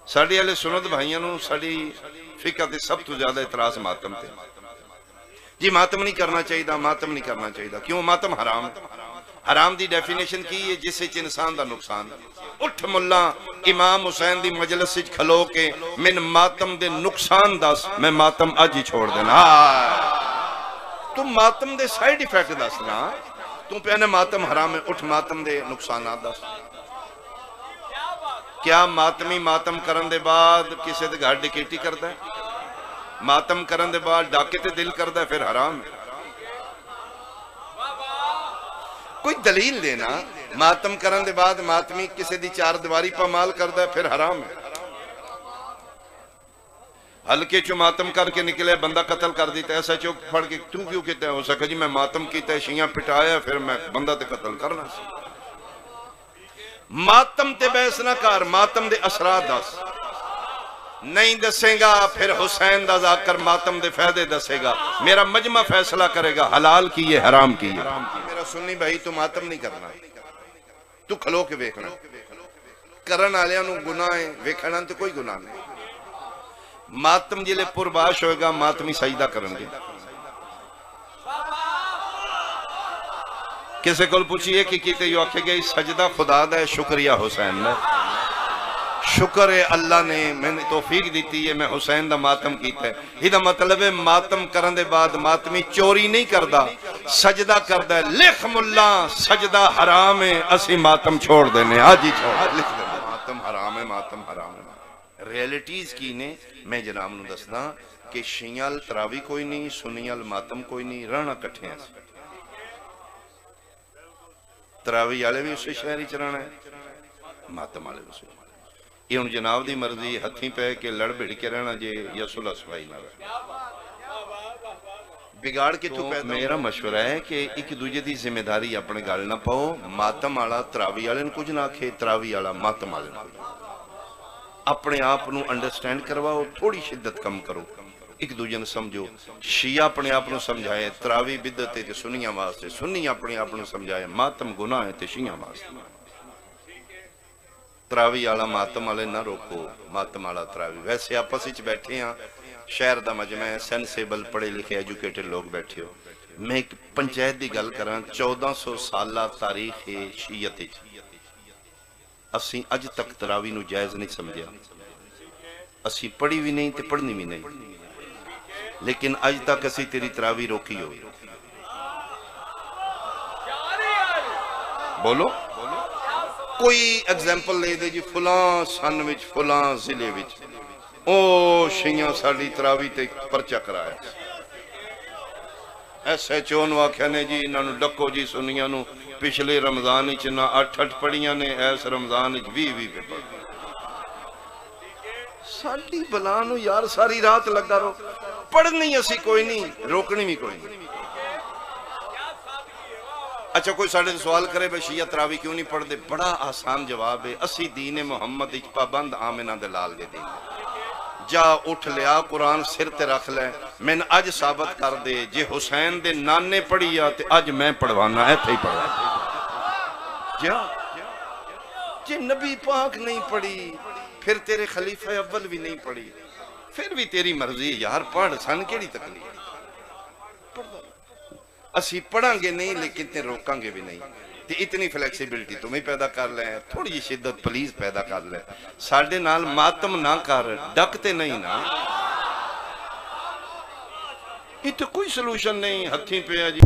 साडे वाले सुन्नत भाइयों नूं साडी फिक्र ते सब तो ज्यादा इतराज मातम ते जी। मातम नहीं करना चाहिए, मातम नहीं करना चाहिए। क्यों? मातम हराम। हराम दी डेफिनेशन की है? जिस इंसान दा नुकसान। उठ मुल्ला इमाम हुसैन दी मजलिस विच खलो के मैन मातम दे नुकसान दस, मैं मातम अज ही छोड़ देना। तू मातम दे साइड इफेक्ट दस ना, तू कहना मातम हराम है, उठ मातम दे नुकसान दस। क्या मातमी मातम करन दे बाद किसी दे घर डकैती करता है? मातम करन दे बाद डाके ते दिल करता है, फिर हराम है। कोई दलील देना। मातम करन दे बाद मातमी किसी दी चार दीवारी पामाल करता है, फिर हराम है। हल्के चो मातम करके निकले, बंदा कत्ल कर दिता, ऐसा चौक फड़ के तू क्यों कहता है? हो सके जी मैं मातम किया, शियां पिटाया, फिर मैं बंदा ते कत्ल करना। मातम ते बहस ना कर, मातम दे असरात दस। नहीं दसेगा फिर हुसैन दा जाकर मातम दे फायदे दसेगा। मेरा मजमा फैसला करेगा हलाल की है हराम की है। मेरा सुन्नी भाई तू मातम नहीं करना, तू खलो के वेखना। करन वालियां नूं गुनाह है, वेखना तो कोई गुनाह नहीं। मातम जिले पुरबाश होएगा, मातमी सजदा करेंगे। किसी को पूछिए कि कीते यो आखेगा सजदा खुदा दा है, शुक्रिया हुसैन दा। शुक्र है अल्लाह ने मैंने तौफीक दी है, मैं हुसैन दा मातम कीता है। इहदा मतलब है मातम करन दे बाद मातमी चोरी नहीं करदा, सजदा करदा है। लिख मुल्ला सजदा हराम है, असी मातम छोड़ देने, आज ही छोड़ लिख दे। मातम हराम है, मातम हराम है। रियलिटीज की ने मैं जनाब नूं दसदा कि शियाल तरावी कोई नहीं, सुनियाल मातम कोई नहीं, रहना कट्ठे हैं। तरावी वाले भी उस शहर च रहना है, मातम वाले भी उस। ये हुण जनाब दी मर्जी, हथी पै के लड़ भिड़ के रहना जे या सुलह सफाई ना बिगाड़ के। तो मेरा मशवरा है कि एक दूजे की जिम्मेदारी अपने गल ना पाओ। मातम वाला तरावी वाले कुछ ना आखे, तरावी वाला मातम वाले अपने आप को अंडरस्टैंड करवाओ, थोड़ी शिद्दत कम करो, एक दूजे ने समझो। शिया अपने आप को समझाए तरावी बिदत है सुनिया वास्ते, सुनी अपने आप को समझाए मातम गुनाह है ते शिया वास्ते। तरावी वाला मातम वाले ना रोको, मातम वाला तरावी। वैसे आपस विच बैठे हाँ, शहर का मजमा है, सेंसेबल पढ़े लिखे एजुकेटेड लोग बैठे हो। मैं एक पंचायत की गल करा, 1400 साल तारीख है शीयत, असी अज तक तरावी नूं जायज नहीं समझिया। असी पढ़ी भी नहीं ते पढ़नी भी नहीं, लेकिन अज तक असी तेरी तरावी रोकी हो। बोलो कोई एग्जाम्पल ले दे जी, फलां सन विच फलां जिले विच ओ शियां साडी तरावी ते परचा कराया। SHO नूं आख्या ने जी इन्हां नूं डको जी, सुनियां नूं पिछले रमजान विच ना 8-8 पढ़ियां ने, इस रमजान विच 20-20 पे पढ़। साडी बला नूं यार सारी रात लगा रहो, पढ़नी असी कोई नहीं, रोकनी भी कोई नहीं। अच्छा कोई साढ़े सवाल करे भाई शिया तरावी क्यों नहीं पढ़ते? बड़ा आसान जवाब है, असी दीन मुहम्मद इच पाबंद आमिना दे लाल दे दीन। जा उठ लिया कुरान सिर ते रख ले, मैन अज साबित कर दे जे हुसैन दे नाने पढ़ी आ ते अज मैं पढ़वाना, इत्थे ही पढ़वा। जा जे नबी पाक नहीं पढ़ी, फिर तेरे खलीफा अव्वल भी नहीं पढ़ी, फिर भी तेरी मर्जी यार, पढ़, सन केड़ी तकलीफ। असी पढ़ांगे नहीं लेकिन ते रोकांगे भी नहीं। ते इतनी फ्लैक्सीबिलिटी तुम्हें पैदा कर ले, थोड़ी जी शिद्दत प्लीज पैदा कर ले। साडे नाल मातम ना कर, डकते नहीं ना, इत्थे कोई सलूशन नहीं, हथी पे जी।